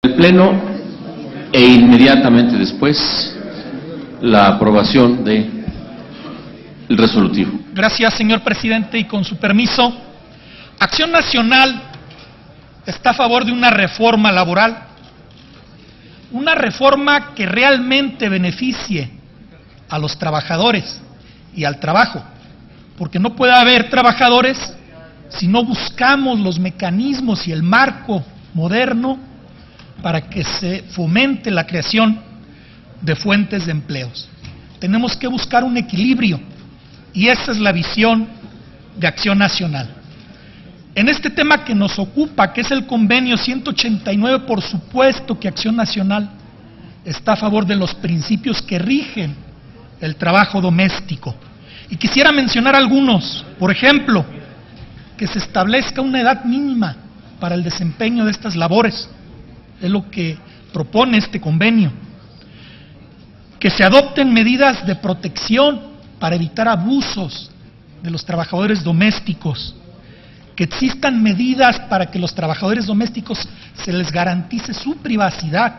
El Pleno e inmediatamente después la aprobación del resolutivo. Gracias, señor presidente, y con su permiso, Acción Nacional está a favor de una reforma laboral, una reforma que realmente beneficie a los trabajadores y al trabajo, porque no puede haber trabajadores si no buscamos los mecanismos y el marco moderno para que se fomente la creación de fuentes de empleos. Tenemos que buscar un equilibrio y esa es la visión de Acción Nacional. En este tema que nos ocupa, que es el convenio 189, por supuesto que Acción Nacional está a favor de los principios que rigen el trabajo doméstico. Y quisiera mencionar algunos, por ejemplo, que se establezca una edad mínima para el desempeño de estas labores, es lo que propone este convenio. Que se adopten medidas de protección para evitar abusos de los trabajadores domésticos. Que existan medidas para que los trabajadores domésticos se les garantice su privacidad.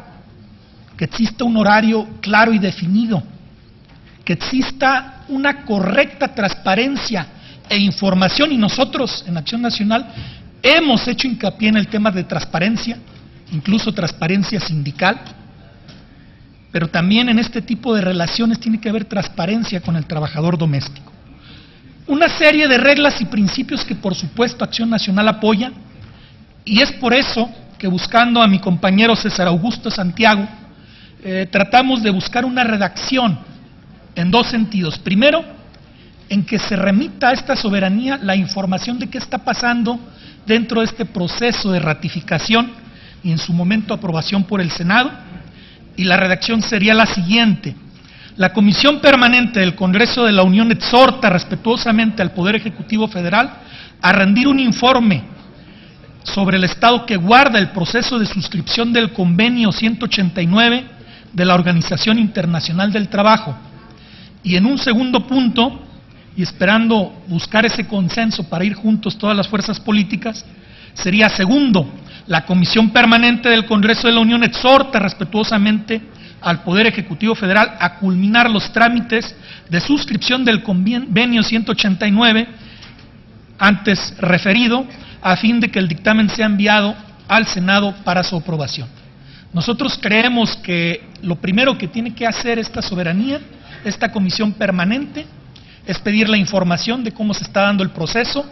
Que exista un horario claro y definido. Que exista una correcta transparencia e información, y nosotros en Acción Nacional hemos hecho hincapié en el tema de transparencia, incluso transparencia sindical, pero también en este tipo de relaciones tiene que haber transparencia con el trabajador doméstico. Una serie de reglas y principios que por supuesto Acción Nacional apoya, y es por eso que, buscando a mi compañero César Augusto Santiago, tratamos de buscar una redacción en dos sentidos. Primero, en que se remita a esta soberanía la información de qué está pasando dentro de este proceso de ratificación y en su momento aprobación por el Senado, y la redacción sería la siguiente: la Comisión Permanente del Congreso de la Unión exhorta respetuosamente al Poder Ejecutivo Federal a rendir un informe sobre el estado que guarda el proceso de suscripción del Convenio 189 de la Organización Internacional del Trabajo, y en un segundo punto, y esperando buscar ese consenso para ir juntos todas las fuerzas políticas, sería segundo: la Comisión Permanente del Congreso de la Unión exhorta respetuosamente al Poder Ejecutivo Federal a culminar los trámites de suscripción del Convenio 189 antes referido, a fin de que el dictamen sea enviado al Senado para su aprobación. Nosotros creemos que lo primero que tiene que hacer esta soberanía, esta Comisión Permanente, es pedir la información de cómo se está dando el proceso,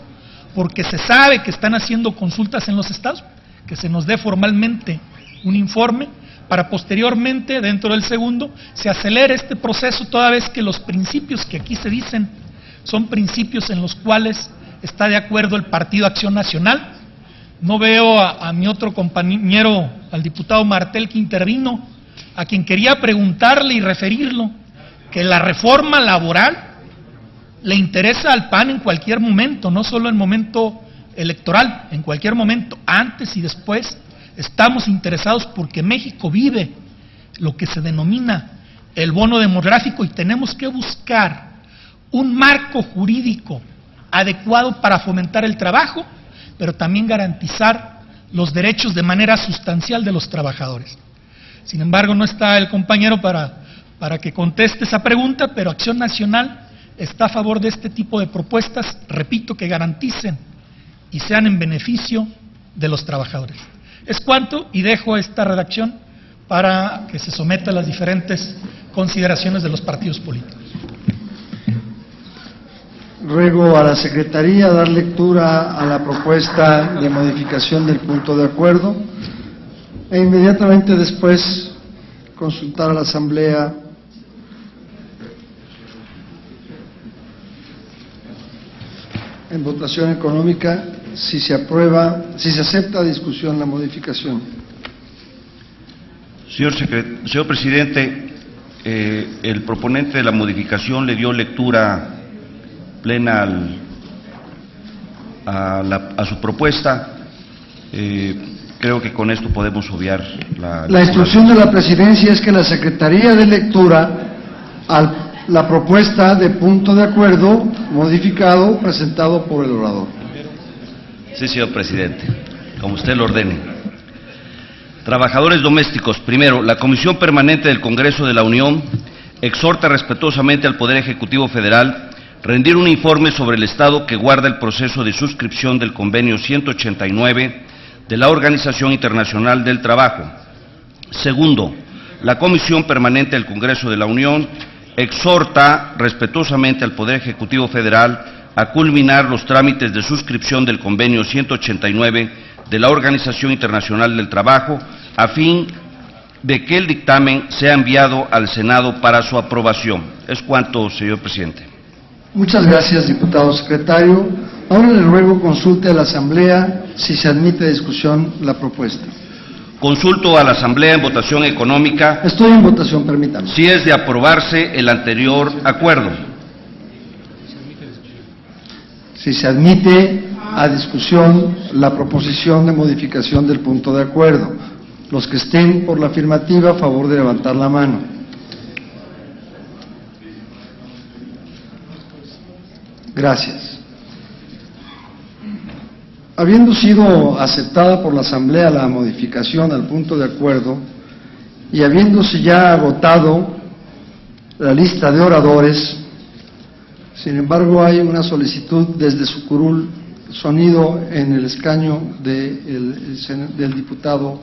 porque se sabe que están haciendo consultas en los estados, que se nos dé formalmente un informe para posteriormente, dentro del segundo, se acelere este proceso, toda vez que los principios que aquí se dicen son principios en los cuales está de acuerdo el Partido Acción Nacional. No veo a mi otro compañero, al diputado Martel, que intervino, a quien quería preguntarle y referirlo, que la reforma laboral le interesa al PAN en cualquier momento, no solo en momento electoral, en cualquier momento, antes y después. Estamos interesados porque México vive lo que se denomina el bono demográfico, y tenemos que buscar un marco jurídico adecuado para fomentar el trabajo, pero también garantizar los derechos de manera sustancial de los trabajadores. Sin embargo, no está el compañero para que conteste esa pregunta, pero Acción Nacional está a favor de este tipo de propuestas, repito, que garanticen y sean en beneficio de los trabajadores. Es cuanto, y dejo esta redacción para que se someta a las diferentes consideraciones de los partidos políticos. Ruego a la Secretaría dar lectura a la propuesta de modificación del punto de acuerdo e inmediatamente después consultar a la Asamblea en votación económica si se aprueba, si se acepta a discusión la modificación. Señor presidente, el proponente de la modificación le dio lectura plena a su propuesta. Creo que con esto podemos obviar la instrucción de la Presidencia es que la Secretaría dé lectura a la propuesta de punto de acuerdo modificado presentado por el orador. Sí, señor presidente, como usted lo ordene. Trabajadores domésticos. Primero, la Comisión Permanente del Congreso de la Unión exhorta respetuosamente al Poder Ejecutivo Federal rendir un informe sobre el estado que guarda el proceso de suscripción del Convenio 189 de la Organización Internacional del Trabajo. Segundo, la Comisión Permanente del Congreso de la Unión exhorta respetuosamente al Poder Ejecutivo Federal a culminar los trámites de suscripción del Convenio 189 de la Organización Internacional del Trabajo, a fin de que el dictamen sea enviado al Senado para su aprobación. Es cuanto, señor presidente. Muchas gracias, diputado secretario. Ahora le ruego consulte a la Asamblea si se admite a discusión la propuesta. Consulto a la Asamblea en votación económica. Estoy en votación, permítame. Si es de aprobarse el anterior acuerdo. Si se admite a discusión la proposición de modificación del punto de acuerdo. Los que estén por la afirmativa, a favor de levantar la mano. Gracias. Habiendo sido aceptada por la Asamblea la modificación al punto de acuerdo y habiéndose ya agotado la lista de oradores, sin embargo hay una solicitud desde su curul, sonido en el escaño del diputado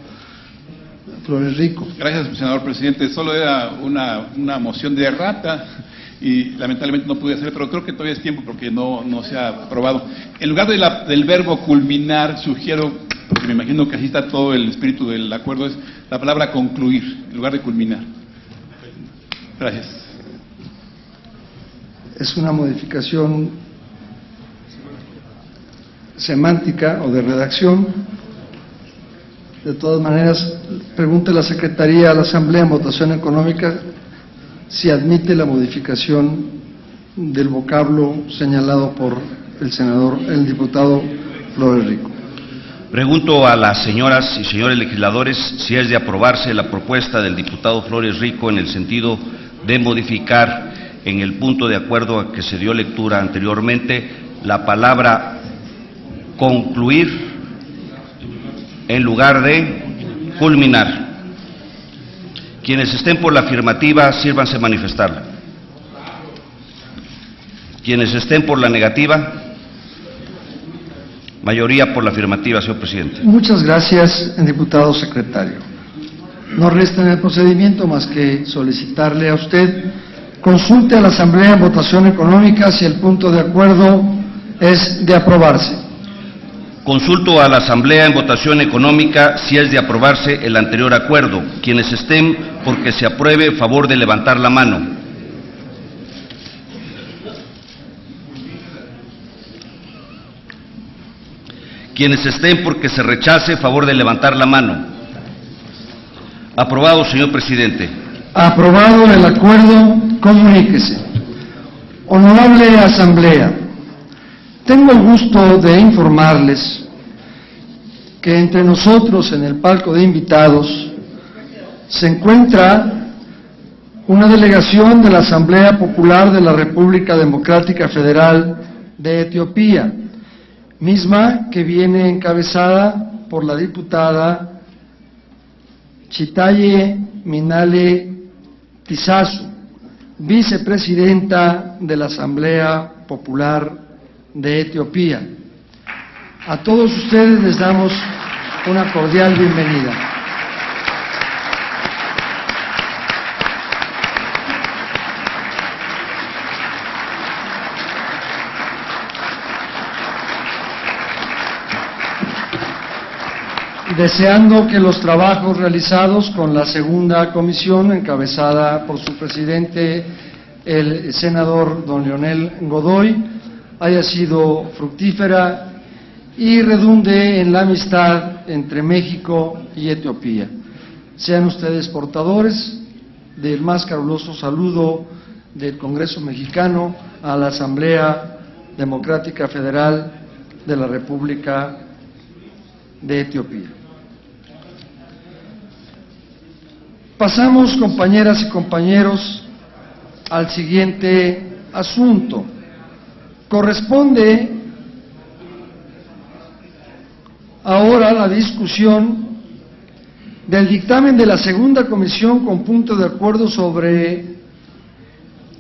Flores Rico. Gracias, senador presidente. Solo era una moción de errata y lamentablemente no pude hacer, pero creo que todavía es tiempo porque no se ha aprobado. En lugar del verbo culminar, sugiero, porque me imagino que así está todo el espíritu del acuerdo, es la palabra concluir, en lugar de culminar. Gracias. Es una modificación semántica o de redacción. De todas maneras, pregunte la Secretaría a la Asamblea en votación económica si admite la modificación del vocablo señalado por el diputado Flores Rico. Pregunto a las señoras y señores legisladores si es de aprobarse la propuesta del diputado Flores Rico en el sentido de modificar en el punto de acuerdo a que se dio lectura anteriormente la palabra concluir en lugar de culminar. Quienes estén por la afirmativa, sírvanse manifestarla. Quienes estén por la negativa, mayoría por la afirmativa, señor presidente. Muchas gracias, diputado secretario. No resta en el procedimiento más que solicitarle a usted consulte a la Asamblea en votación económica si el punto de acuerdo es de aprobarse. Consulto a la Asamblea en votación económica si es de aprobarse el anterior acuerdo. Quienes estén porque se apruebe, favor de levantar la mano. Quienes estén porque se rechace, favor de levantar la mano. Aprobado, señor presidente. Aprobado el acuerdo, comuníquese. Honorable Asamblea, tengo el gusto de informarles que entre nosotros en el palco de invitados se encuentra una delegación de la Asamblea Popular de la República Democrática Federal de Etiopía, misma que viene encabezada por la diputada Chitaye Minale Tisasu, vicepresidenta de la Asamblea Popular de Etiopía. A todos ustedes les damos una cordial bienvenida. Deseando que los trabajos realizados con la segunda comisión, encabezada por su presidente, el senador don Leonel Godoy, haya sido fructífera y redunde en la amistad entre México y Etiopía. Sean ustedes portadores del más caluroso saludo del Congreso Mexicano a la Asamblea Democrática Federal de la República de Etiopía. Pasamos, compañeras y compañeros, al siguiente asunto. Corresponde ahora la discusión del dictamen de la segunda comisión con punto de acuerdo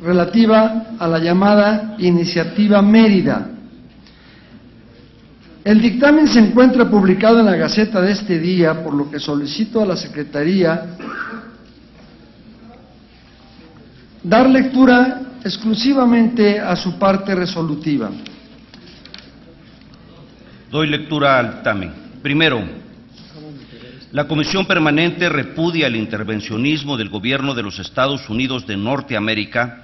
relativa a la llamada Iniciativa Mérida. El dictamen se encuentra publicado en la Gaceta de este día, por lo que solicito a la Secretaría dar lectura exclusivamente a su parte resolutiva. Doy lectura al dictamen. Primero, la Comisión Permanente repudia el intervencionismo del Gobierno de los Estados Unidos de Norteamérica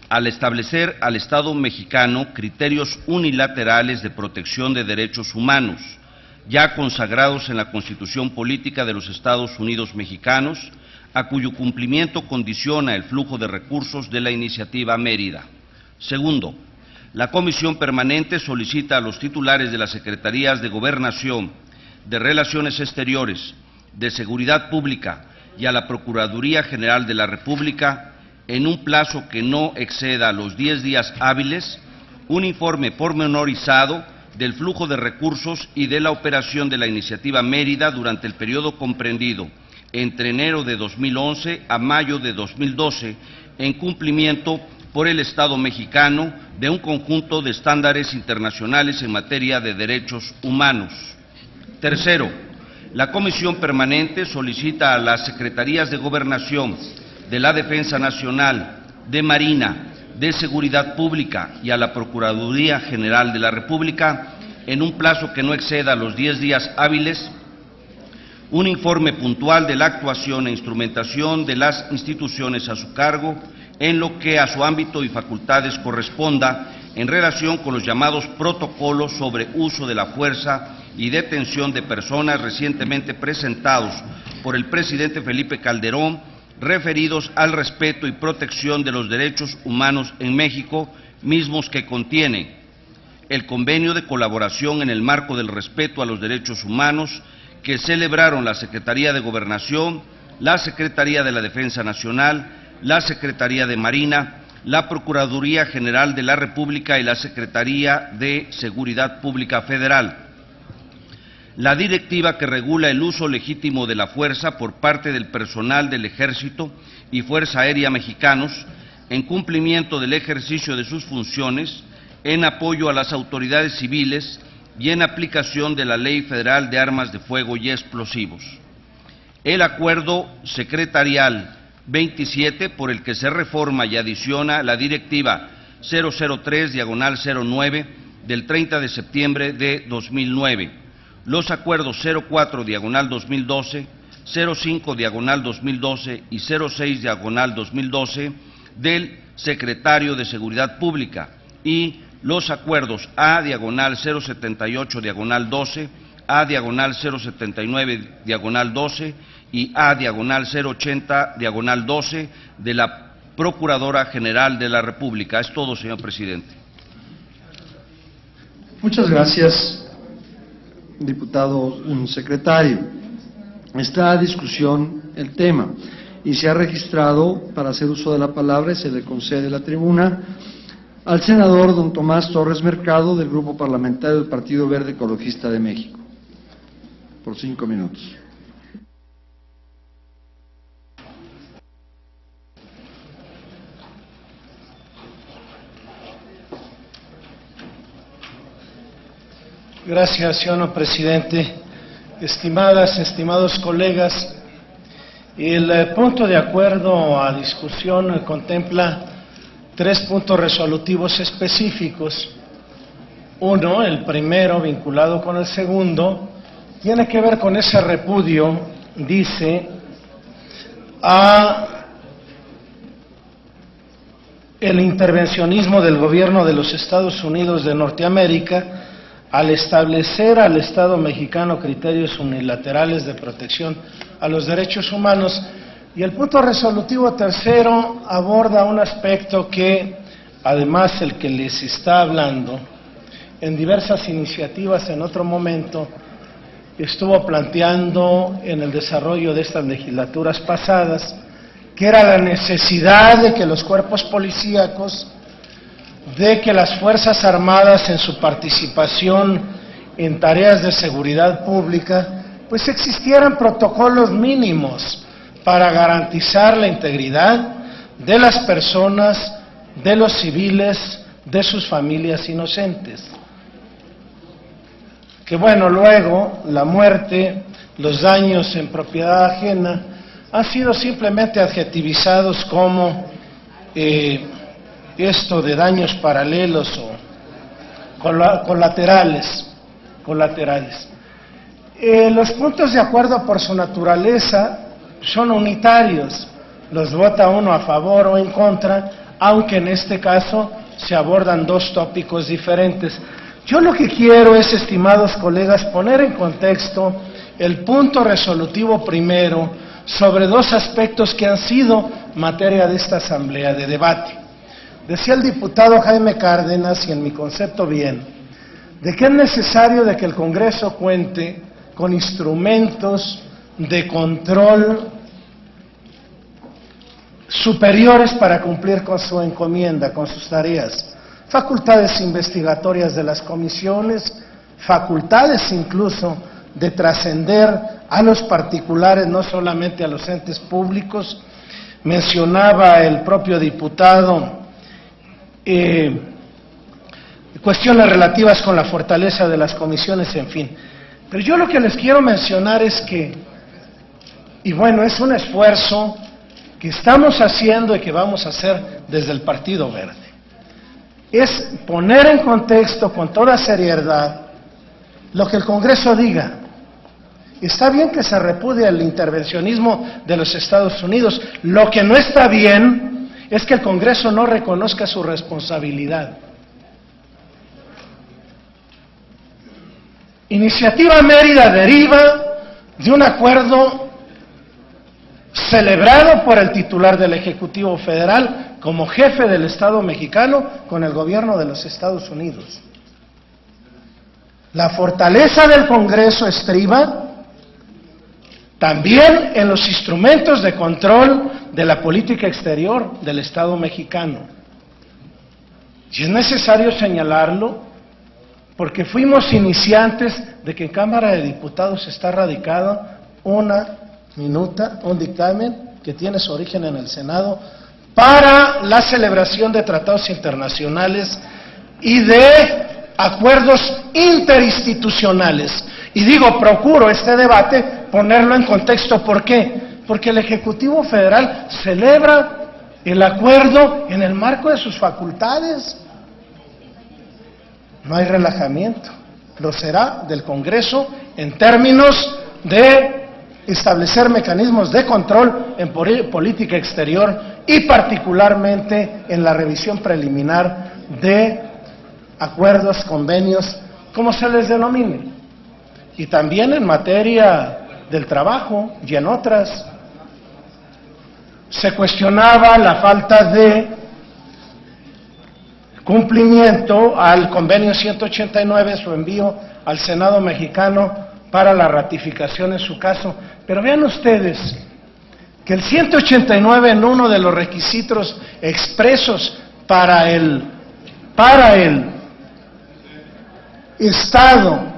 al establecer al Estado mexicano criterios unilaterales de protección de derechos humanos, ya consagrados en la Constitución Política de los Estados Unidos Mexicanos, a cuyo cumplimiento condiciona el flujo de recursos de la Iniciativa Mérida. Segundo, la Comisión Permanente solicita a los titulares de las Secretarías de Gobernación, de Relaciones Exteriores, de Seguridad Pública y a la Procuraduría General de la República, en un plazo que no exceda los 10 días hábiles, un informe pormenorizado del flujo de recursos y de la operación de la Iniciativa Mérida durante el periodo comprendido entre enero de 2011 a mayo de 2012, en cumplimiento por el Estado mexicano de un conjunto de estándares internacionales en materia de derechos humanos. Tercero, la Comisión Permanente solicita a las Secretarías de Gobernación, de la Defensa Nacional, de Marina, de Seguridad Pública y a la Procuraduría General de la República, en un plazo que no exceda los 10 días hábiles, un informe puntual de la actuación e instrumentación de las instituciones a su cargo, en lo que a su ámbito y facultades corresponda, en relación con los llamados protocolos sobre uso de la fuerza y detención de personas recientemente presentados por el presidente Felipe Calderón, referidos al respeto y protección de los derechos humanos en México, mismos que contienen el convenio de colaboración en el marco del respeto a los derechos humanos que celebraron la Secretaría de Gobernación, la Secretaría de la Defensa Nacional, la Secretaría de Marina, la Procuraduría General de la República y la Secretaría de Seguridad Pública Federal. La directiva que regula el uso legítimo de la fuerza por parte del personal del Ejército y Fuerza Aérea mexicanos, en cumplimiento del ejercicio de sus funciones, en apoyo a las autoridades civiles y en aplicación de la Ley Federal de Armas de Fuego y Explosivos. El Acuerdo Secretarial 27, por el que se reforma y adiciona la Directiva 003/09 del 30 de septiembre de 2009, los acuerdos 04/2012, 05/2012 y 06/2012 del Secretario de Seguridad Pública y los acuerdos A/078/12, A/079/12 y A/080/12 de la Procuradora General de la República. Es todo, señor presidente. Muchas gracias, diputado secretario. Está a discusión el tema y se ha registrado para hacer uso de la palabra y se le concede la tribuna al senador don Tomás Torres Mercado, del Grupo Parlamentario del Partido Verde Ecologista de México, por 5 minutos. Gracias, señor presidente. Estimadas, estimados colegas, el punto de acuerdo a discusión contempla 3 puntos resolutivos específicos. Uno, el primero, vinculado con el segundo, tiene que ver con ese repudio, dice, a el intervencionismo del gobierno de los Estados Unidos de Norteamérica al establecer al Estado mexicano criterios unilaterales de protección a los derechos humanos. Y el punto resolutivo tercero aborda un aspecto que, además, el que les está hablando, en diversas iniciativas en otro momento, estuvo planteando en el desarrollo de estas legislaturas pasadas, que era la necesidad de que los cuerpos policíacos, de que las Fuerzas Armadas en su participación en tareas de seguridad pública pues existieran protocolos mínimos para garantizar la integridad de las personas, de los civiles, de sus familias inocentes. Que bueno, luego la muerte, los daños en propiedad ajena han sido simplemente adjetivizados como esto de daños paralelos o colaterales. Los puntos de acuerdo por su naturaleza son unitarios, los vota uno a favor o en contra, aunque en este caso se abordan dos tópicos diferentes. Yo lo que quiero es, estimados colegas, poner en contexto el punto resolutivo primero sobre dos aspectos que han sido materia de esta asamblea de debate. Decía el diputado Jaime Cárdenas, y en mi concepto bien, de que es necesario de que el Congreso cuente con instrumentos de control superiores para cumplir con su encomienda, con sus tareas, facultades investigatorias de las comisiones, facultades incluso de trascender a los particulares, no solamente a los entes públicos. Mencionaba el propio diputado cuestiones relativas con la fortaleza de las comisiones, en fin. Pero yo lo que les quiero mencionar es que, y bueno, es un esfuerzo que estamos haciendo y que vamos a hacer desde el Partido Verde, es poner en contexto con toda seriedad lo que el Congreso diga. Está bien que se repudie el intervencionismo de los Estados Unidos, lo que no está bien es que el Congreso no reconozca su responsabilidad. Iniciativa Mérida deriva de un acuerdo celebrado por el titular del Ejecutivo Federal como jefe del Estado mexicano con el gobierno de los Estados Unidos. La fortaleza del Congreso estriba también en los instrumentos de control de la política exterior del Estado mexicano. Y es necesario señalarlo porque fuimos iniciantes de que en Cámara de Diputados está radicado un dictamen que tiene su origen en el Senado para la celebración de tratados internacionales y de acuerdos interinstitucionales. Y digo, procuro este debate ponerlo en contexto. ¿Por qué? Porque el Ejecutivo Federal celebra el acuerdo en el marco de sus facultades. No hay relajamiento. Lo será del Congreso en términos de establecer mecanismos de control en política exterior y particularmente en la revisión preliminar de acuerdos, convenios, como se les denomine. Y también en materia del trabajo y en otras. Se cuestionaba la falta de cumplimiento al convenio 189, su envío al Senado mexicano para la ratificación en su caso. Pero vean ustedes que el 189 en uno de los requisitos expresos para el Estado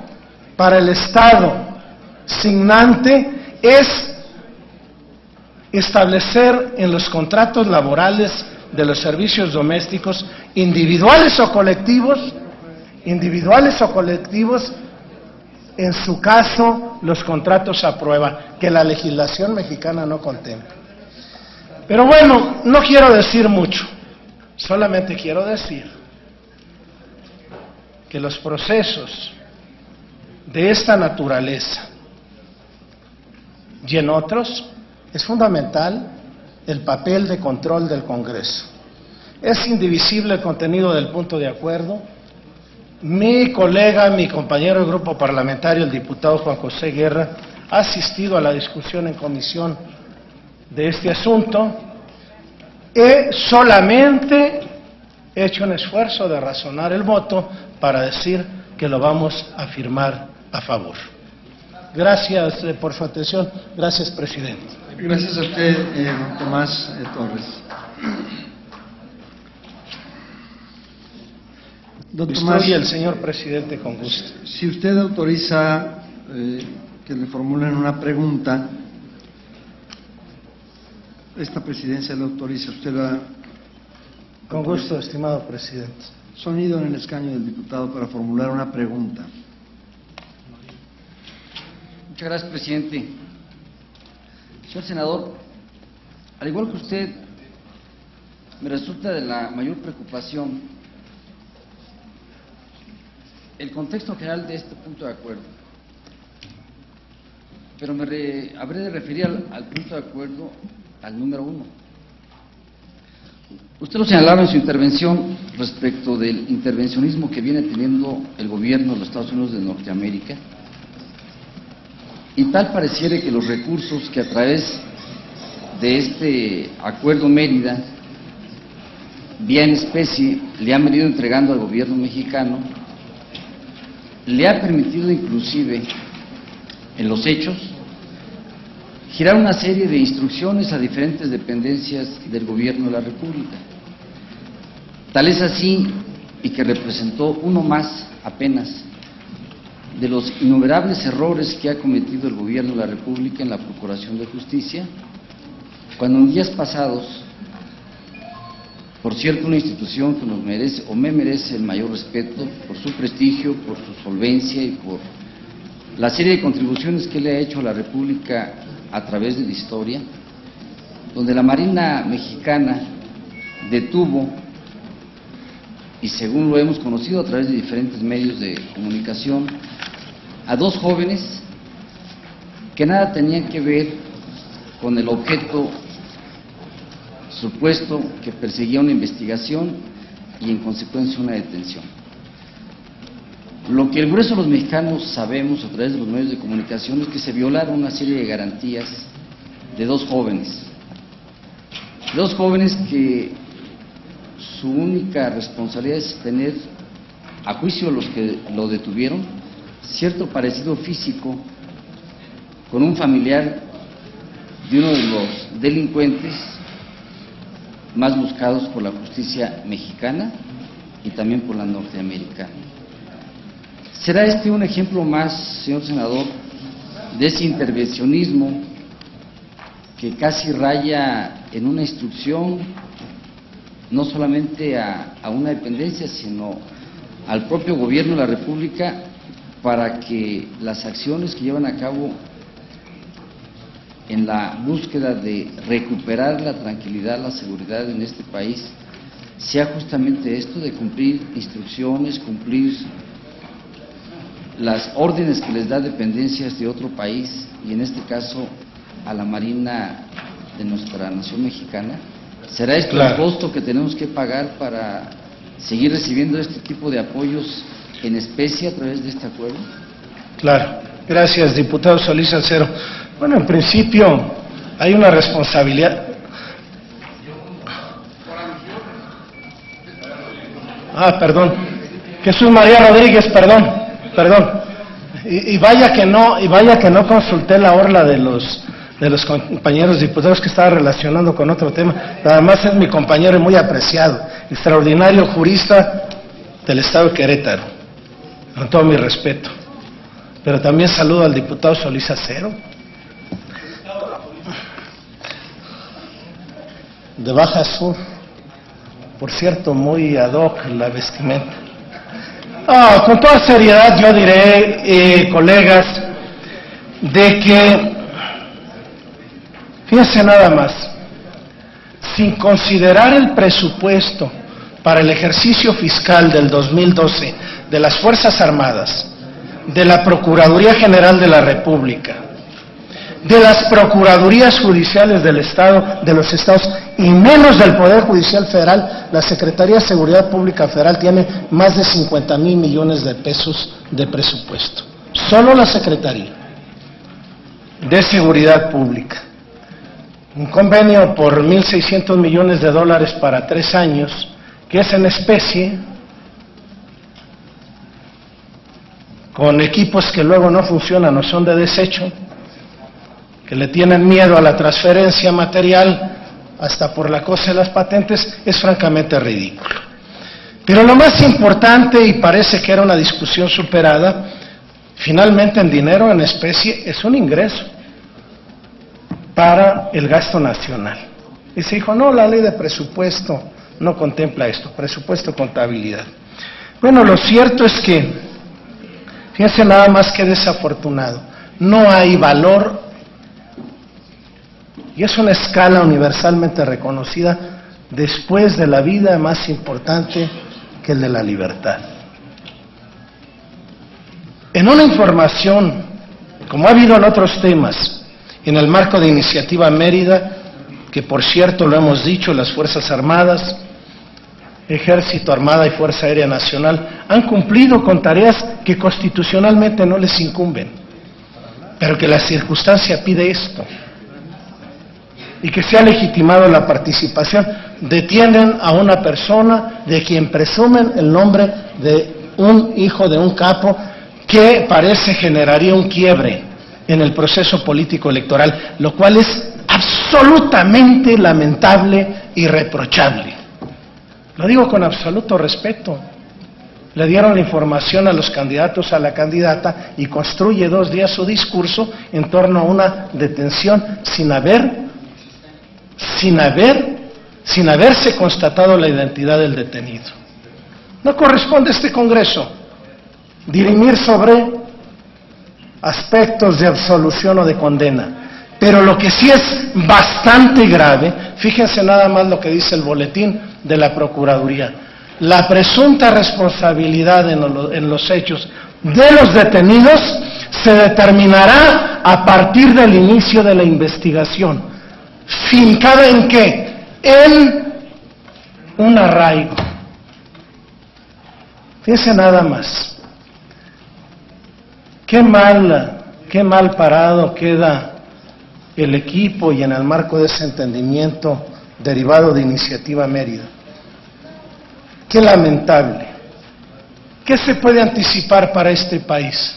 signante es establecer en los contratos laborales de los servicios domésticos, individuales o colectivos, en su caso los contratos a prueba, que la legislación mexicana no contempla. Pero bueno, no quiero decir mucho, solamente quiero decir que los procesos de esta naturaleza y en otros es fundamental el papel de control del Congreso. Es indivisible el contenido del punto de acuerdo. Mi colega, mi compañero de grupo parlamentario, el diputado Juan José Guerra, ha asistido a la discusión en comisión de este asunto. He solamente hecho un esfuerzo de razonar el voto para decir que lo vamos a firmar a favor. Gracias por su atención. Gracias, presidente. Gracias a usted, Tomás Torres. Don Tomás, y el señor presidente, con gusto. Si usted autoriza que le formulen una pregunta, esta presidencia le autoriza. ¿Usted la...? Con gusto, estimado presidente. Sonido en el escaño del diputado para formular una pregunta. Muchas gracias, presidente. Señor senador, al igual que usted, me resulta de la mayor preocupación el contexto general de este punto de acuerdo. Pero habré de referir al punto de acuerdo, al número 1. Usted lo señalaba en su intervención respecto del intervencionismo que viene teniendo el gobierno de los Estados Unidos de Norteamérica, y tal pareciera que los recursos que a través de este acuerdo Mérida, vía en especie, le han venido entregando al gobierno mexicano, le ha permitido inclusive, en los hechos, girar una serie de instrucciones a diferentes dependencias del gobierno de la República. Tal es así, y que representó uno más apenas de los innumerables errores que ha cometido el gobierno de la República en la Procuración de Justicia, cuando en días pasados, por cierto, una institución que nos merece o me merece el mayor respeto por su prestigio, por su solvencia y por la serie de contribuciones que le ha hecho a la República a través de la historia, donde la Marina Mexicana detuvo, y según lo hemos conocido a través de diferentes medios de comunicación, a 2 jóvenes que nada tenían que ver con el objeto supuesto que perseguía una investigación y en consecuencia una detención. Lo que el grueso de los mexicanos sabemos a través de los medios de comunicación es que se violaron una serie de garantías de 2 jóvenes. 2 jóvenes que su única responsabilidad es tener, a juicio de los que lo detuvieron, cierto parecido físico con un familiar de uno de los delincuentes más buscados por la justicia mexicana y también por la norteamericana. ¿Será este un ejemplo más, señor senador, de ese intervencionismo que casi raya en una instrucción, no solamente a una dependencia, sino al propio gobierno de la República, para que las acciones que llevan a cabo en la búsqueda de recuperar la tranquilidad, la seguridad en este país, sea justamente esto de cumplir instrucciones, cumplir las órdenes que les da dependencias de otro país, y en este caso a la Marina de nuestra nación mexicana? ¿Será esto el costo que tenemos que pagar para seguir recibiendo este tipo de apoyos en especie a través de este acuerdo? Claro. Gracias, diputado Solís Salcero. Bueno, en principio hay una responsabilidad. Perdón. Jesús María Rodríguez, perdón. Y vaya que no consulté la orla de los compañeros diputados, que estaba relacionando con otro tema. Además es mi compañero y muy apreciado, extraordinario jurista del Estado de Querétaro, con todo mi respeto. Pero también saludo al diputado Solís Salcero, de Baja Sur, por cierto, muy ad hoc la vestimenta. Con toda seriedad yo diré, colegas, de que, fíjense nada más, sin considerar el presupuesto para el ejercicio fiscal del 2012 de las Fuerzas Armadas, de la Procuraduría General de la República, de las Procuradurías Judiciales del Estado, de los estados, y menos del Poder Judicial Federal, la Secretaría de Seguridad Pública Federal tiene más de 50,000 millones de pesos de presupuesto. Solo la Secretaría de Seguridad Pública. Un convenio por 1.600 millones de dólares para 3 años, que es en especie, con equipos que luego no funcionan o son de desecho, que le tienen miedo a la transferencia material hasta por la cosa de las patentes, es francamente ridículo. Pero lo más importante, y parece que era una discusión superada, Finalmente, en dinero, en especie, es un ingreso para el gasto nacional. Y se dijo, no, la ley de presupuesto no contempla esto, presupuesto, contabilidad. Bueno, lo cierto es que, fíjense nada más que desafortunado, no hay valor, y es una escala universalmente reconocida, después de la vida más importante que el de la libertad. En una información, como ha habido en otros temas, en el marco de Iniciativa Mérida, que por cierto lo hemos dicho, las Fuerzas Armadas, Ejército, Armada y Fuerza Aérea Nacional han cumplido con tareas que constitucionalmente no les incumben, pero que la circunstancia pide esto, y que se ha legitimado la participación. Detienen a una persona de quien presumen el nombre de un hijo de un capo que parece generaría un quiebre en el proceso político electoral, lo cual es absolutamente lamentable y reprochable. Lo digo con absoluto respeto. Le dieron la información a los candidatos, a la candidata, y construye 2 días su discurso en torno a una detención sin haberse constatado la identidad del detenido. No corresponde a este Congreso dirimir sobre aspectos de absolución o de condena, pero lo que sí es bastante grave, fíjense nada más lo que dice el boletín de la Procuraduría: la presunta responsabilidad en los hechos de los detenidos se determinará a partir del inicio de la investigación. ¿Fincada en qué? En un arraigo. Fíjense nada más. Qué mal parado queda el equipo, y en el marco de ese entendimiento derivado de Iniciativa Mérida. Qué lamentable. ¿Qué se puede anticipar para este país?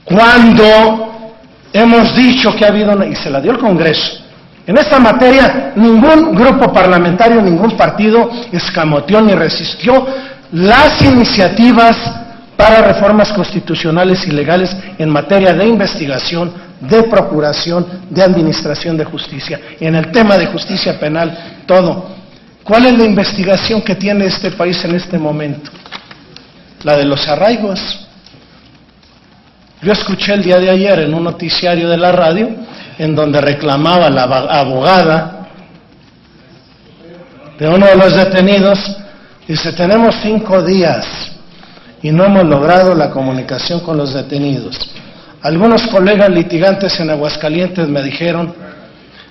Cuando hemos dicho que ha habido y se la dio el Congreso. En esta materia, ningún grupo parlamentario, ningún partido escamoteó ni resistió las iniciativas para reformas constitucionales y legales en materia de investigación, de procuración, de administración de justicia. En el tema de justicia penal, todo. ¿Cuál es la investigación que tiene este país en este momento? La de los arraigos. Yo escuché el día de ayer en un noticiario de la radio, en donde reclamaba la abogada de uno de los detenidos, dice, tenemos 5 días y no hemos logrado la comunicación con los detenidos. Algunos colegas litigantes en Aguascalientes me dijeron,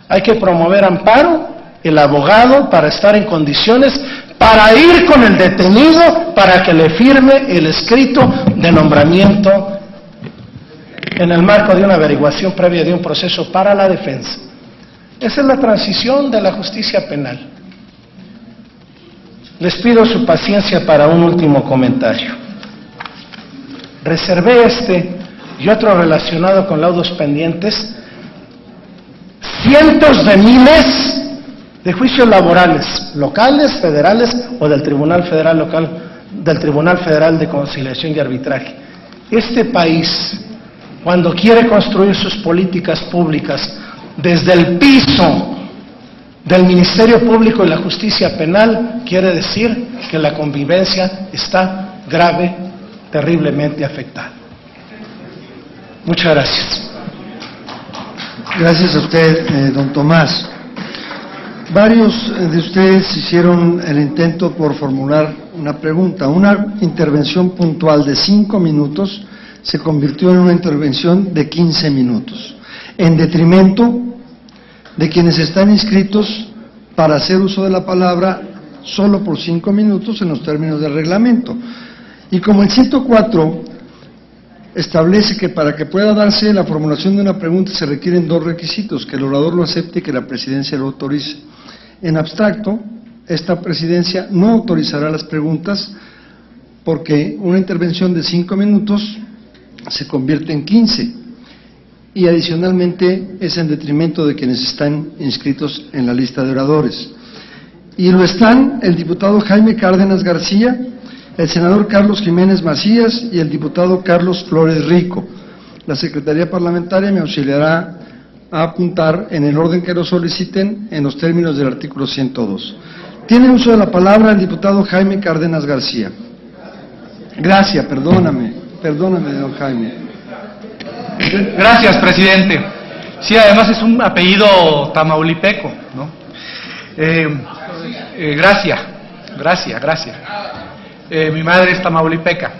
hay que promover amparo, el abogado para estar en condiciones para ir con el detenido para que le firme el escrito de nombramiento en el marco de una averiguación previa de un proceso para la defensa. Esa es la transición de la justicia penal. Les pido su paciencia para un último comentario. Reservé este y otro relacionado con laudos pendientes, cientos de miles de juicios laborales, locales, federales o del Tribunal Federal Local, del Tribunal Federal de Conciliación y Arbitraje. Este país, cuando quiere construir sus políticas públicas desde el piso del Ministerio Público y la Justicia Penal, quiere decir que la convivencia está grave, terriblemente afectada. Muchas gracias. Gracias a usted, don Tomás. Varios de ustedes hicieron el intento por formular una pregunta. Una intervención puntual de 5 minutos se convirtió en una intervención de 15 minutos, en detrimento de quienes están inscritos para hacer uso de la palabra solo por 5 minutos en los términos del reglamento. Y como el 104 establece que para que pueda darse la formulación de una pregunta se requieren 2 requisitos: que el orador lo acepte y que la presidencia lo autorice. En abstracto, esta presidencia no autorizará las preguntas porque una intervención de 5 minutos se convierte en 15 y adicionalmente es en detrimento de quienes están inscritos en la lista de oradores. Y lo están el diputado Jaime Cárdenas García, el senador Carlos Jiménez Macías y el diputado Carlos Flores Rico. La Secretaría Parlamentaria me auxiliará a apuntar en el orden que lo soliciten en los términos del artículo 102. Tiene uso de la palabra el diputado Jaime Cárdenas García. Gracias, perdóname, don Jaime. Gracias, presidente. Sí, además es un apellido tamaulipeco, ¿no? Gracias. Mi madre es tamaulipeca.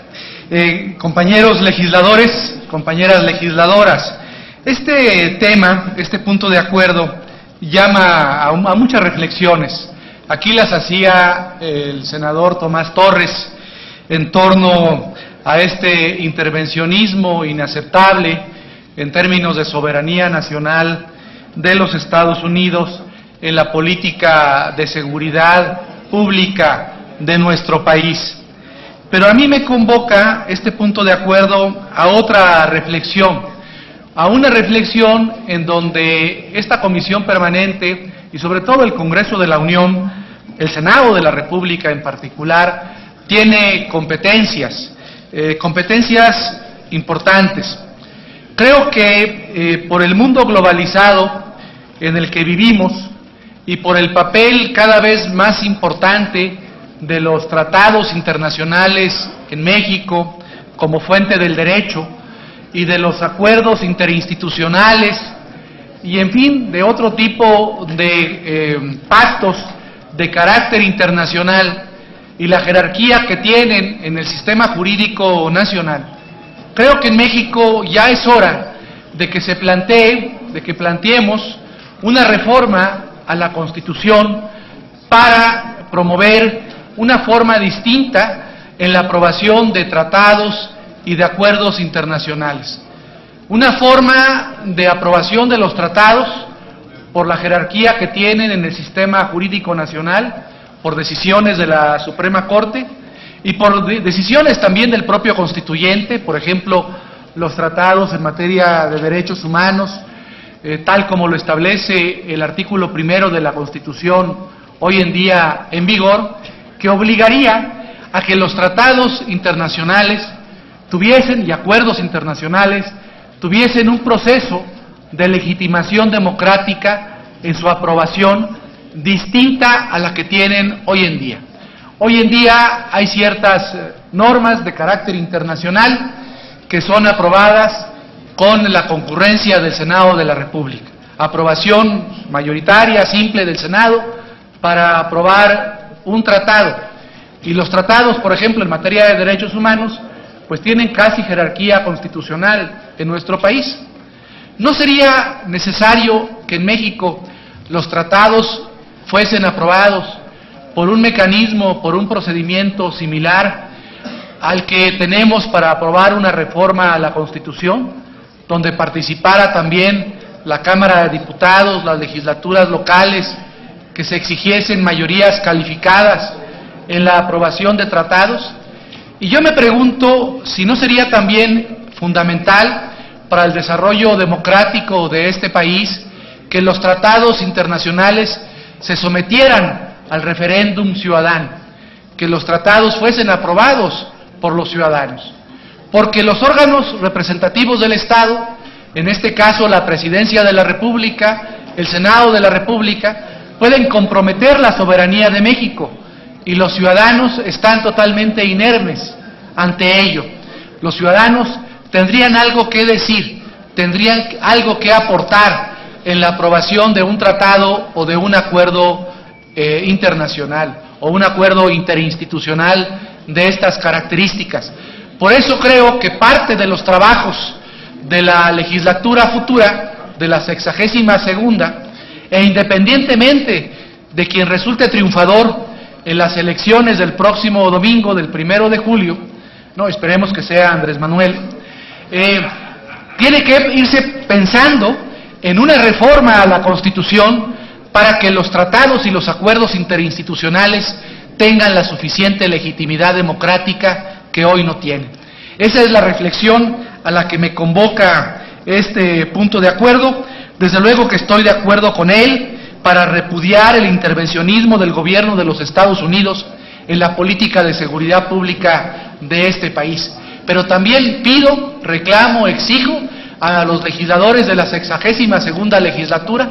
Compañeros legisladores, compañeras legisladoras, este tema, este punto de acuerdo, llama a muchas reflexiones. Aquí las hacía el senador Tomás Torres en torno a este intervencionismo inaceptable en términos de soberanía nacional de los Estados Unidos en la política de seguridad pública de nuestro país. Pero a mí me convoca este punto de acuerdo a otra reflexión, a una reflexión en donde esta comisión permanente y sobre todo el Congreso de la Unión, el Senado de la República en particular, tiene competencias importantes. Creo que por el mundo globalizado en el que vivimos y por el papel cada vez más importante de los tratados internacionales en México como fuente del derecho y de los acuerdos interinstitucionales y en fin de otro tipo de pactos de carácter internacional y la jerarquía que tienen en el sistema jurídico nacional, creo que en México ya es hora de que planteemos una reforma a la Constitución para promover una forma distinta en la aprobación de tratados y de acuerdos internacionales. Una forma de aprobación de los tratados por la jerarquía que tienen en el sistema jurídico nacional, por decisiones de la Suprema Corte y por decisiones también del propio constituyente, por ejemplo, los tratados en materia de derechos humanos, tal como lo establece el artículo 1 de la Constitución hoy en día en vigor, que obligaría a que los tratados internacionales tuviesen, y acuerdos internacionales, tuviesen un proceso de legitimación democrática en su aprobación distinta a la que tienen hoy en día. Hoy en día hay ciertas normas de carácter internacional que son aprobadas con la concurrencia del Senado de la República. Aprobación mayoritaria, simple del Senado para aprobar un tratado. Y los tratados, por ejemplo, en materia de derechos humanos, pues tienen casi jerarquía constitucional en nuestro país. ¿No sería necesario que en México los tratados fuesen aprobados por un mecanismo, por un procedimiento similar al que tenemos para aprobar una reforma a la Constitución, donde participara también la Cámara de Diputados, las legislaturas locales, que se exigiesen mayorías calificadas en la aprobación de tratados? Y yo me pregunto si no sería también fundamental para el desarrollo democrático de este país que los tratados internacionales se sometieran al referéndum ciudadano, que los tratados fuesen aprobados por los ciudadanos, porque los órganos representativos del Estado, en este caso la Presidencia de la República, el Senado de la República, pueden comprometer la soberanía de México y los ciudadanos están totalmente inermes ante ello. Los ciudadanos tendrían algo que decir, tendrían algo que aportar en la aprobación de un tratado o de un acuerdo internacional o un acuerdo interinstitucional de estas características. Por eso creo que parte de los trabajos de la legislatura futura, de la 62ª, e independientemente de quien resulte triunfador en las elecciones del próximo domingo, del 1 de julio, no, esperemos que sea Andrés Manuel, tiene que irse pensando en una reforma a la Constitución para que los tratados y los acuerdos interinstitucionales tengan la suficiente legitimidad democrática que hoy no tienen. Esa es la reflexión a la que me convoca este punto de acuerdo. Desde luego que estoy de acuerdo con él para repudiar el intervencionismo del gobierno de los Estados Unidos en la política de seguridad pública de este país. Pero también pido, reclamo, exijo a los legisladores de la 62ª legislatura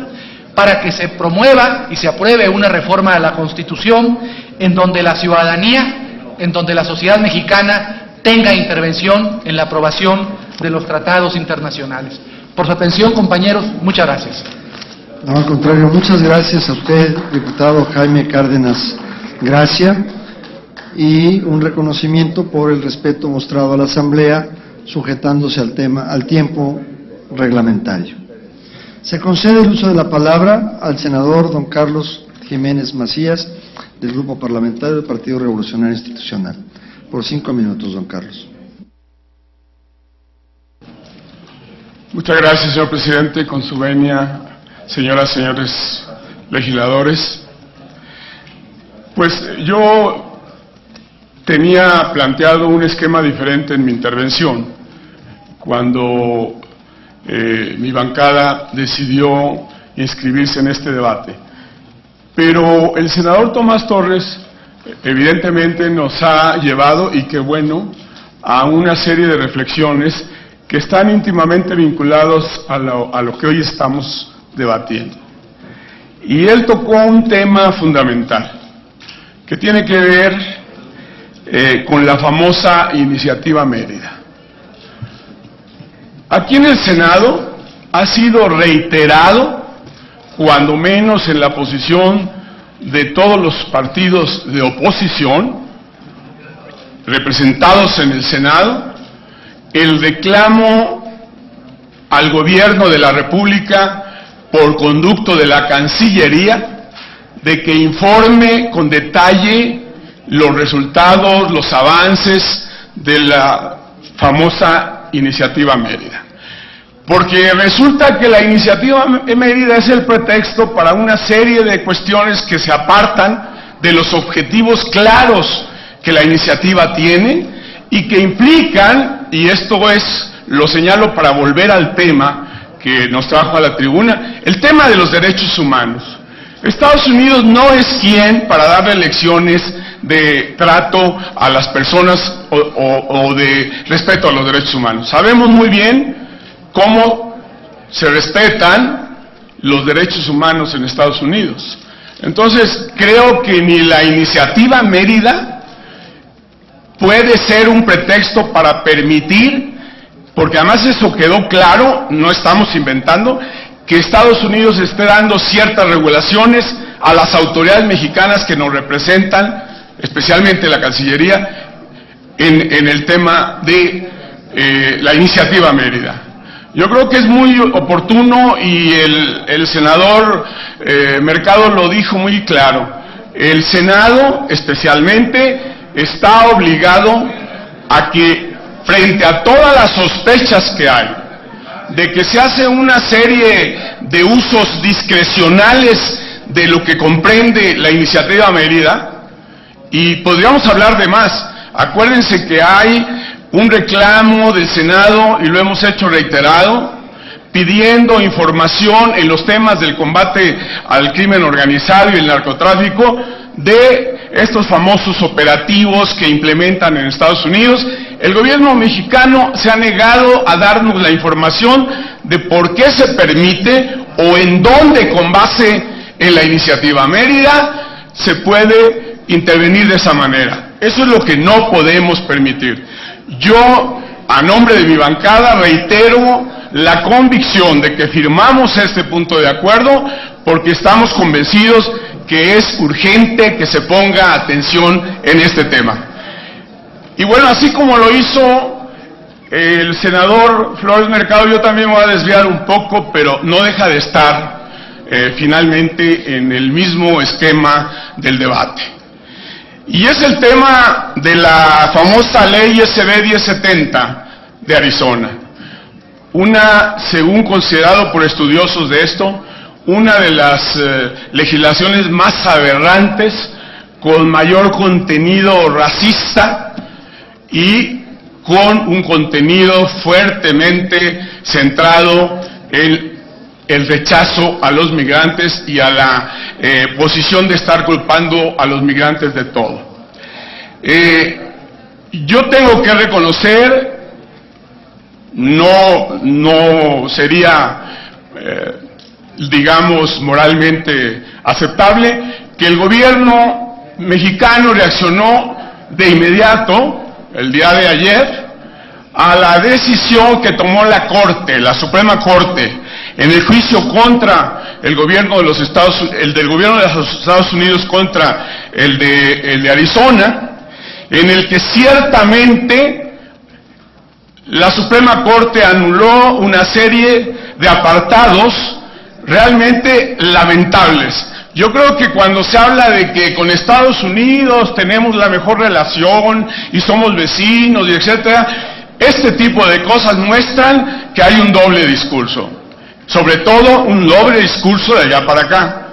para que se promueva y se apruebe una reforma a la Constitución en donde la ciudadanía, en donde la sociedad mexicana tenga intervención en la aprobación de los tratados internacionales. Por su atención, compañeros, muchas gracias. No, al contrario, muchas gracias a usted, diputado Jaime Cárdenas Gracia, y un reconocimiento por el respeto mostrado a la Asamblea, sujetándose al tiempo reglamentario. Se concede el uso de la palabra al senador don Carlos Jiménez Macías, del Grupo Parlamentario del Partido Revolucionario Institucional. Por 5 minutos, don Carlos. Muchas gracias, señor presidente. Con su venia, señoras, señores legisladores. Pues yo tenía planteado un esquema diferente en mi intervención cuando mi bancada decidió inscribirse en este debate. Pero el senador Tomás Torres evidentemente nos ha llevado, y qué bueno, a una serie de reflexiones que están íntimamente vinculados a lo que hoy estamos debatiendo. Y él tocó un tema fundamental, que tiene que ver con la famosa Iniciativa Mérida. Aquí en el Senado ha sido reiterado, cuando menos en la posición de todos los partidos de oposición representados en el Senado, el reclamo al gobierno de la República por conducto de la Cancillería de que informe con detalle los resultados, los avances de la famosa Iniciativa Mérida. Porque resulta que la Iniciativa Mérida es el pretexto para una serie de cuestiones que se apartan de los objetivos claros que la iniciativa tiene y que implican, y esto lo señalo para volver al tema que nos trajo a la tribuna, el tema de los derechos humanos. Estados Unidos no es quien para darle lecciones de trato a las personas o de respeto a los derechos humanos. Sabemos muy bien cómo se respetan los derechos humanos en Estados Unidos. Entonces, creo que ni la Iniciativa Mérida puede ser un pretexto para permitir, porque además eso quedó claro, no estamos inventando, que Estados Unidos esté dando ciertas regulaciones a las autoridades mexicanas que nos representan, especialmente la Cancillería, en el tema de la Iniciativa Mérida. Yo creo que es muy oportuno, y el senador Mercado lo dijo muy claro, el Senado especialmente está obligado a que, frente a todas las sospechas que hay, de que se hace una serie de usos discrecionales de lo que comprende la Iniciativa Mérida, y podríamos hablar de más. Acuérdense que hay un reclamo del Senado, y lo hemos hecho reiterado, pidiendo información en los temas del combate al crimen organizado y el narcotráfico, de estos famosos operativos que implementan en Estados Unidos. El gobierno mexicano se ha negado a darnos la información de por qué se permite o en dónde, con base en la Iniciativa Mérida, se puede intervenir de esa manera. Eso es lo que no podemos permitir. Yo, a nombre de mi bancada, reitero la convicción de que firmamos este punto de acuerdo porque estamos convencidos que es urgente que se ponga atención en este tema. Y bueno, así como lo hizo el senador Flores Mercado, yo también me voy a desviar un poco, pero no deja de estar finalmente en el mismo esquema del debate. Y es el tema de la famosa ley SB 1070 de Arizona. Según considerado por estudiosos de esto, una de las legislaciones más aberrantes, con mayor contenido racista y con un contenido fuertemente centrado en el rechazo a los migrantes y a la posición de estar culpando a los migrantes de todo. Yo tengo que reconocer, no sería, digamos, moralmente aceptable, que el gobierno mexicano reaccionó de inmediato, el día de ayer, a la decisión que tomó la Corte, la Suprema Corte, en el juicio contra el gobierno de los del gobierno de los Estados Unidos contra el de Arizona, en el que ciertamente la Suprema Corte anuló una serie de apartados realmente lamentables. Yo creo que cuando se habla de que con Estados Unidos tenemos la mejor relación y somos vecinos y etcétera, este tipo de cosas muestran que hay un doble discurso, sobre todo un doble discurso de allá para acá.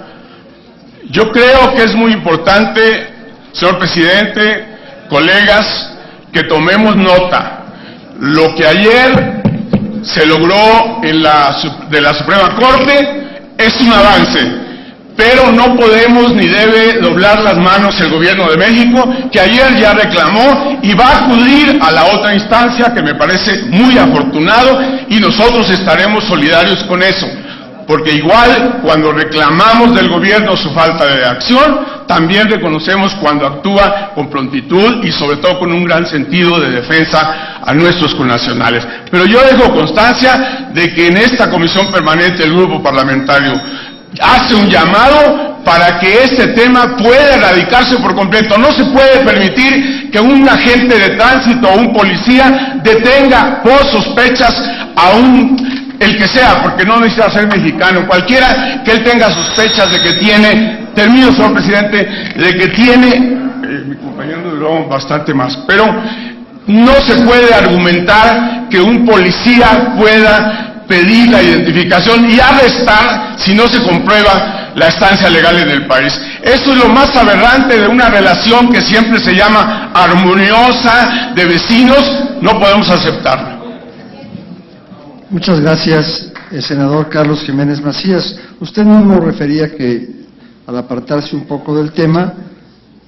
Yo creo que es muy importante, señor presidente, colegas, que tomemos nota. Lo que ayer se logró de la Suprema Corte es un avance, pero no podemos ni debe doblar las manos el gobierno de México, que ayer ya reclamó y va a acudir a la otra instancia, que me parece muy afortunado, y nosotros estaremos solidarios con eso, porque igual cuando reclamamos del gobierno su falta de acción, también reconocemos cuando actúa con prontitud y sobre todo con un gran sentido de defensa a nuestros connacionales. Pero yo dejo constancia de que en esta comisión permanente el grupo parlamentario hace un llamado para que este tema pueda erradicarse por completo. No se puede permitir que un agente de tránsito o un policía detenga por sospechas a el que sea, porque no necesita ser mexicano, cualquiera que él tenga sospechas de que tiene, termino, señor presidente, de que tiene, mi compañero duró bastante más, pero no se puede argumentar que un policía pueda pedir la identificación y arrestar si no se comprueba la estancia legal en el país. Esto es lo más aberrante de una relación que siempre se llama armoniosa de vecinos, no podemos aceptarlo. Muchas gracias, senador Carlos Jiménez Macías. Usted mismo refería que al apartarse un poco del tema,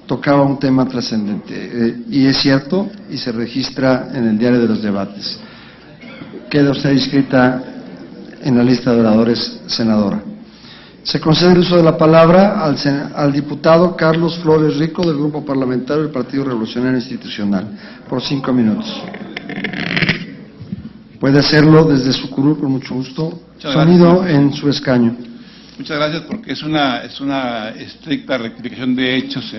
tocaba un tema trascendente, y es cierto, y se registra en el diario de los debates. Queda usted inscrita en la lista de oradores, senadora. Se concede el uso de la palabra al diputado Carlos Flores Rico, del Grupo Parlamentario del Partido Revolucionario Institucional, por 5 minutos. Puede hacerlo desde su curul, con mucho gusto. Sonido en su escaño. Muchas gracias, porque es una estricta rectificación de hechos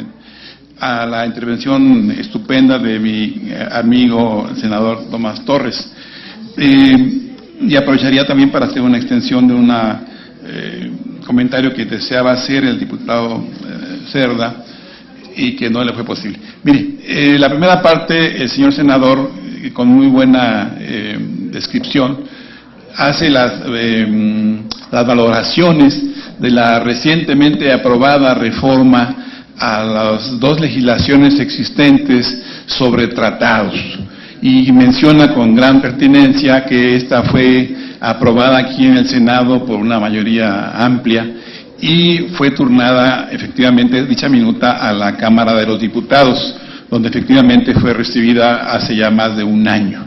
a la intervención estupenda de mi amigo el senador Tomás Torres. Y aprovecharía también para hacer una extensión de un comentario que deseaba hacer el diputado Cerda y que no le fue posible. Mire, la primera parte, el señor senador, con muy buena descripción, hace las valoraciones de la recientemente aprobada reforma a las 2 legislaciones existentes sobre tratados, y menciona con gran pertinencia que esta fue aprobada aquí en el Senado por una mayoría amplia y fue turnada efectivamente dicha minuta a la Cámara de los Diputados, donde efectivamente fue recibida hace ya más de un año.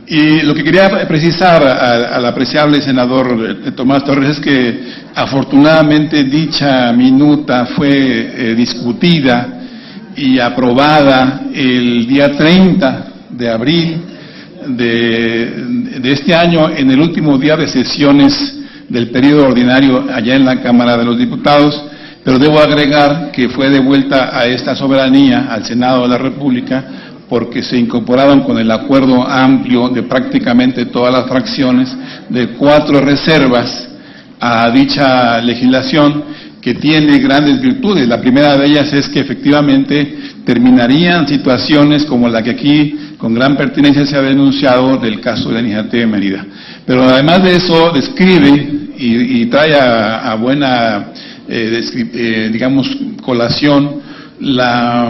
Y lo que quería precisar al apreciable senador Tomás Torres es que afortunadamente dicha minuta fue discutida y aprobada el día 30 de abril de este año, en el último día de sesiones del periodo ordinario allá en la Cámara de los Diputados, pero debo agregar que fue devuelta a esta soberanía, al Senado de la República, porque se incorporaron con el acuerdo amplio de prácticamente todas las fracciones de 4 reservas a dicha legislación, que tiene grandes virtudes. La primera de ellas es que efectivamente terminarían situaciones como la que aquí con gran pertinencia se ha denunciado del caso de la iniciativa de Mérida. Pero además de eso describe y trae a buena digamos colación la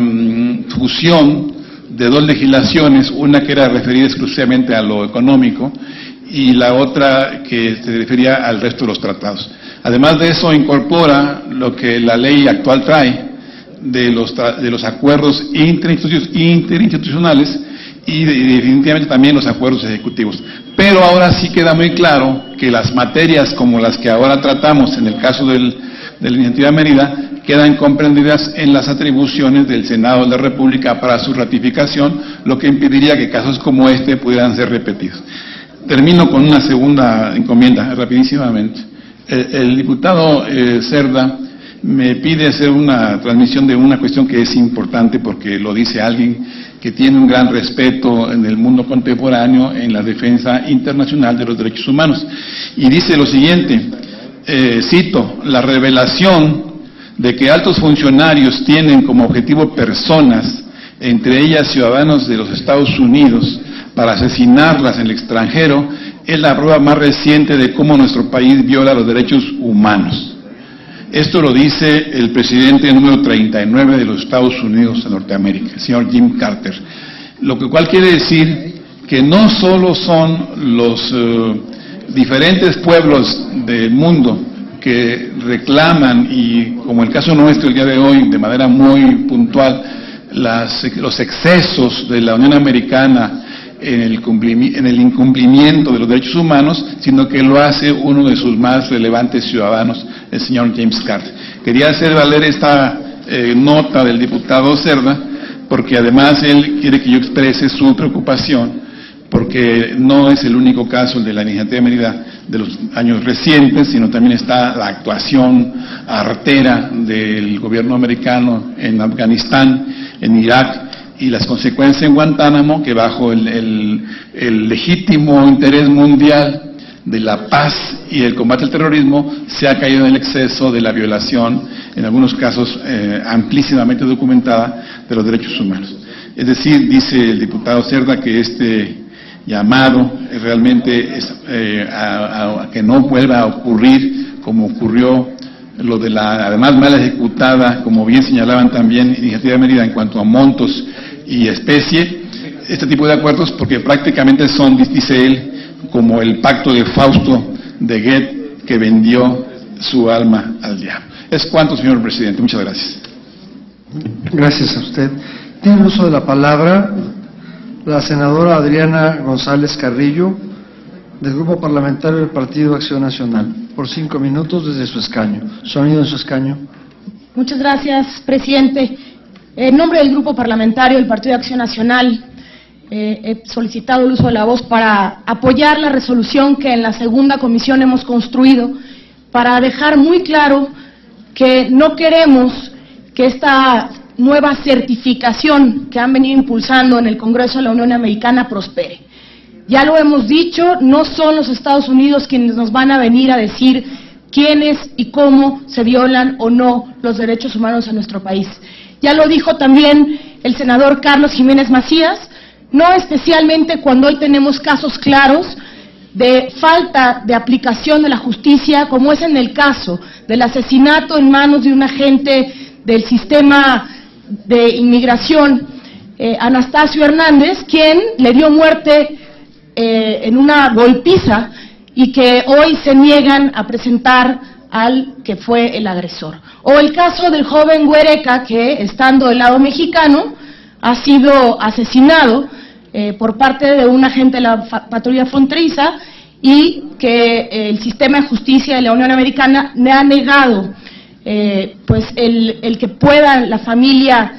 fusión de 2 legislaciones, una que era referida exclusivamente a lo económico y la otra que se refería al resto de los tratados. Además de eso incorpora lo que la ley actual trae, de los acuerdos interinstitucionales y definitivamente también los acuerdos ejecutivos. Pero ahora sí queda muy claro que las materias como las que ahora tratamos en el caso de la iniciativa Mérida quedan comprendidas en las atribuciones del Senado de la República para su ratificación, lo que impediría que casos como este pudieran ser repetidos. Termino con una segunda encomienda, rapidísimamente. El diputado Cerda me pide hacer una transmisión de una cuestión que es importante porque lo dice alguien que tiene un gran respeto en el mundo contemporáneo en la defensa internacional de los derechos humanos. Y dice lo siguiente, cito, la revelación de que altos funcionarios tienen como objetivo personas, entre ellas ciudadanos de los Estados Unidos, para asesinarlas en el extranjero, es la prueba más reciente de cómo nuestro país viola los derechos humanos. Esto lo dice el presidente número 39 de los Estados Unidos de Norteamérica, el señor Jim Carter. Lo cual quiere decir que no solo son los diferentes pueblos del mundo que reclaman, y como el caso nuestro el día de hoy, de manera muy puntual, los excesos de la Unión Americana en el incumplimiento de los derechos humanos, sino que lo hace uno de sus más relevantes ciudadanos, el señor James Carter. Quería hacer valer esta nota del diputado Cerda, porque además él quiere que yo exprese su preocupación, porque no es el único caso el de la iniciativa Mérida de los años recientes, sino también está la actuación artera del gobierno americano en Afganistán, en Irak, y las consecuencias en Guantánamo, que bajo el legítimo interés mundial de la paz y el combate al terrorismo, se ha caído en el exceso de la violación, en algunos casos amplísimamente documentada, de los derechos humanos. Es decir, dice el diputado Cerda que este llamado realmente es, a que no vuelva a ocurrir como ocurrió lo de la, además mal ejecutada, como bien señalaban también, iniciativa Mérida en cuanto a montos y especie, este tipo de acuerdos, porque prácticamente son, dice él, como el pacto de Fausto de Goethe, que vendió su alma al diablo. Es cuanto, señor presidente. Muchas gracias. Gracias a usted. Tiene el uso de la palabra la senadora Adriana González Carrillo, del Grupo Parlamentario del Partido Acción Nacional, por 5 minutos desde su escaño. Sonido en su escaño. Muchas gracias, presidente. En nombre del Grupo Parlamentario del Partido Acción Nacional, he solicitado el uso de la voz para apoyar la resolución que en la segunda comisión hemos construido, para dejar muy claro que no queremos que esta nueva certificación que han venido impulsando en el Congreso de la Unión Americana prospere. Ya lo hemos dicho, no son los Estados Unidos quienes nos van a venir a decir quiénes y cómo se violan o no los derechos humanos en nuestro país. Ya lo dijo también el senador Carlos Jiménez Macías, no especialmente cuando hoy tenemos casos claros de falta de aplicación de la justicia, como es en el caso del asesinato en manos de un agente del sistema de inmigración, Anastasio Hernández, quien le dio muerte en una golpiza y que hoy se niegan a presentar al que fue el agresor. O el caso del joven Huereca, que estando del lado mexicano ha sido asesinado por parte de un agente de la patrulla fronteriza, y que el sistema de justicia de la Unión Americana le ha negado pues el que pueda la familia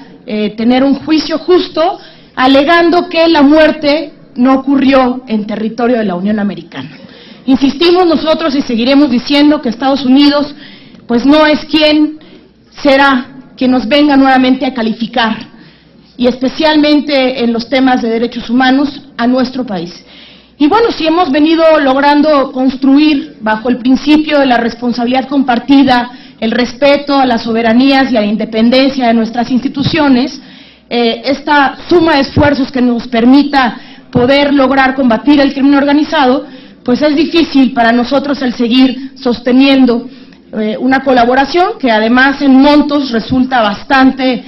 tener un juicio justo, alegando que la muerte no ocurrió en territorio de la Unión Americana. Insistimos nosotros y seguiremos diciendo que Estados Unidos pues no es quien será que nos venga nuevamente a calificar, y especialmente en los temas de derechos humanos, a nuestro país. Y bueno, si hemos venido logrando construir bajo el principio de la responsabilidad compartida, el respeto a las soberanías y a la independencia de nuestras instituciones, esta suma de esfuerzos que nos permita poder lograr combatir el crimen organizado, pues es difícil para nosotros el seguir sosteniendo una colaboración que además en montos resulta bastante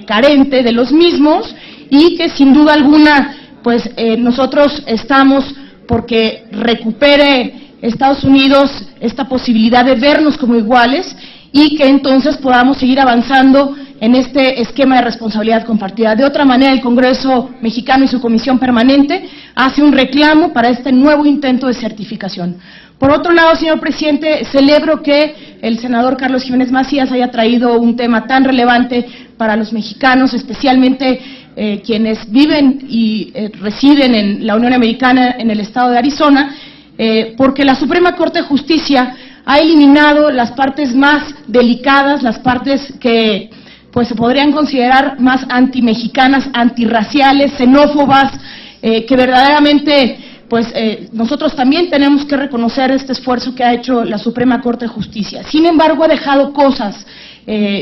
carente de los mismos, y que sin duda alguna pues nosotros estamos porque recupere Estados Unidos esta posibilidad de vernos como iguales, y que entonces podamos seguir avanzando en este esquema de responsabilidad compartida. De otra manera, el Congreso mexicano y su comisión permanente hace un reclamo para este nuevo intento de certificación. Por otro lado, señor presidente, celebro que el senador Carlos Giménez Macías haya traído un tema tan relevante para los mexicanos, especialmente quienes viven y residen en la Unión Americana, en el estado de Arizona, porque la Suprema Corte de Justicia ha eliminado las partes más delicadas, las partes que pues se podrían considerar más antimexicanas, antirraciales, xenófobas, que verdaderamente pues nosotros también tenemos que reconocer este esfuerzo que ha hecho la Suprema Corte de Justicia. Sin embargo, ha dejado cosas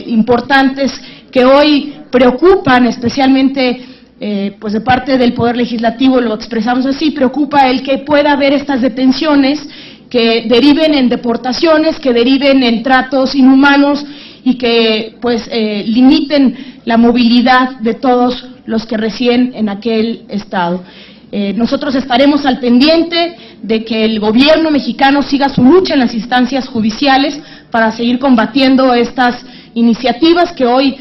importantes que hoy preocupan, especialmente pues de parte del Poder Legislativo, lo expresamos así, preocupa el que pueda haber estas detenciones que deriven en deportaciones, que deriven en tratos inhumanos y que pues limiten la movilidad de todos los que residen en aquel estado. Nosotros estaremos al pendiente de que el gobierno mexicano siga su lucha en las instancias judiciales para seguir combatiendo estas iniciativas que hoy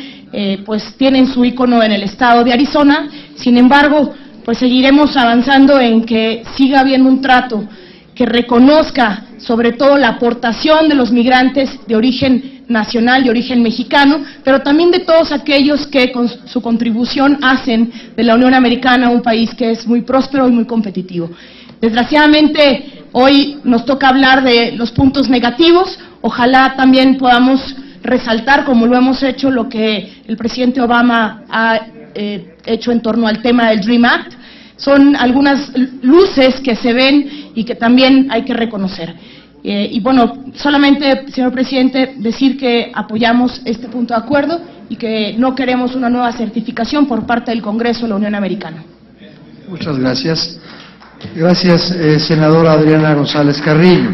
pues tienen su ícono en el estado de Arizona. Sin embargo, pues seguiremos avanzando en que siga habiendo un trato que reconozca sobre todo la aportación de los migrantes de origen nacional, de origen mexicano, pero también de todos aquellos que con su contribución hacen de la Unión Americana un país que es muy próspero y muy competitivo. Desgraciadamente, hoy nos toca hablar de los puntos negativos. Ojalá también podamos resaltar, como lo hemos hecho, lo que el presidente Obama ha hecho en torno al tema del DREAM Act. Son algunas luces que se ven y que también hay que reconocer. Y bueno, solamente, señor presidente, decir que apoyamos este punto de acuerdo y que no queremos una nueva certificación por parte del Congreso de la Unión Americana. Muchas gracias. Gracias, senadora Adriana González Carrillo.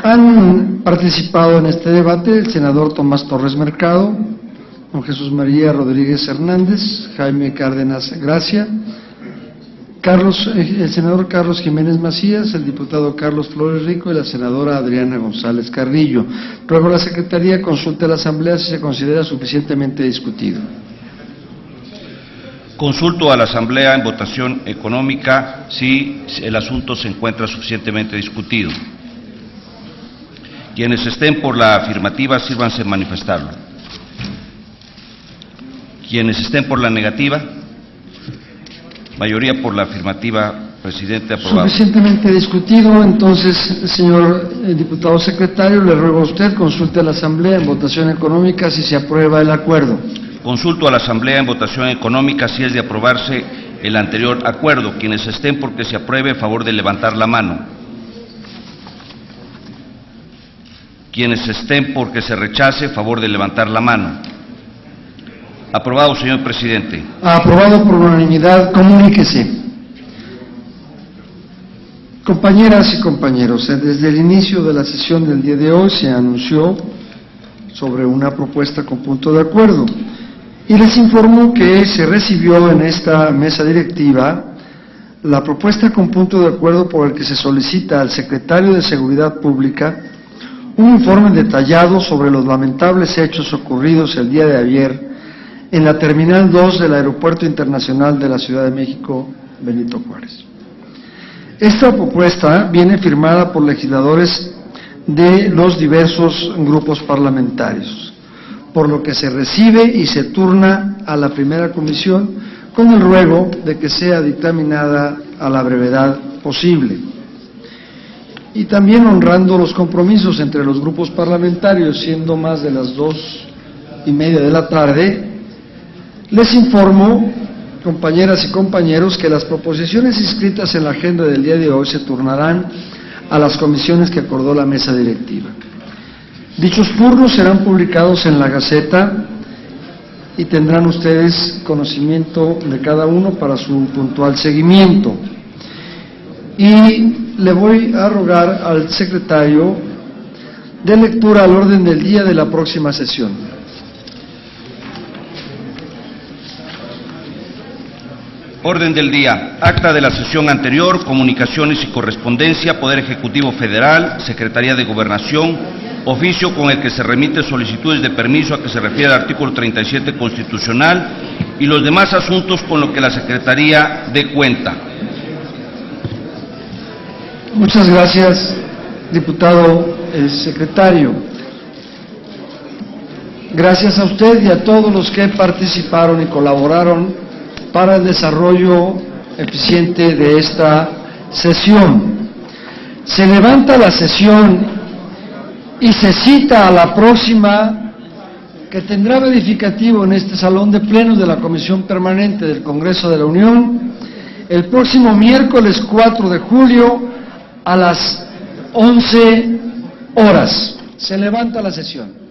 Han participado en este debate el senador Tomás Torres Mercado, don Jesús María Rodríguez Hernández, Jaime Cárdenas Gracia, el senador Carlos Giménez Macías, el diputado Carlos Flores Rico y la senadora Adriana González Carrillo. Ruego a la Secretaría consulte a la Asamblea si se considera suficientemente discutido. Consulto a la Asamblea en votación económica si el asunto se encuentra suficientemente discutido. Quienes estén por la afirmativa, sírvanse manifestarlo. Quienes estén por la negativa, mayoría por la afirmativa. Presidente, aprobado. Suficientemente discutido. Entonces, señor diputado secretario, le ruego a usted consulte a la Asamblea en votación económica si se aprueba el acuerdo. Consulto a la Asamblea en votación económica si es de aprobarse el anterior acuerdo. Quienes estén porque se apruebe, favor de levantar la mano. Quienes estén porque se rechace, favor de levantar la mano. Aprobado, señor presidente. Aprobado por unanimidad. Comuníquese. Compañeras y compañeros, desde el inicio de la sesión del día de hoy se anunció sobre una propuesta con punto de acuerdo y les informo que se recibió en esta mesa directiva la propuesta con punto de acuerdo por el que se solicita al secretario de Seguridad Pública un informe detallado sobre los lamentables hechos ocurridos el día de ayer en la Terminal 2 del Aeropuerto Internacional de la Ciudad de México, Benito Juárez. Esta propuesta viene firmada por legisladores de los diversos grupos parlamentarios, por lo que se recibe y se turna a la primera comisión con el ruego de que sea dictaminada a la brevedad posible. Y también honrando los compromisos entre los grupos parlamentarios, siendo más de las 2:30 de la tarde, les informo, compañeras y compañeros, que las proposiciones inscritas en la agenda del día de hoy se turnarán a las comisiones que acordó la mesa directiva. Dichos turnos serán publicados en la Gaceta y tendrán ustedes conocimiento de cada uno para su puntual seguimiento. Y le voy a rogar al secretario de lectura al orden del día de la próxima sesión. Orden del día. Acta de la sesión anterior, comunicaciones y correspondencia, Poder Ejecutivo Federal, Secretaría de Gobernación, oficio con el que se remite solicitudes de permiso a que se refiere el artículo 37 constitucional y los demás asuntos con lo que la Secretaría dé cuenta. Muchas gracias, diputado secretario. Gracias a usted y a todos los que participaron y colaboraron para el desarrollo eficiente de esta sesión. Se levanta la sesión y se cita a la próxima, que tendrá verificativo en este salón de plenos de la Comisión Permanente del Congreso de la Unión, el próximo miércoles 4 de julio a las 11 horas. Se levanta la sesión.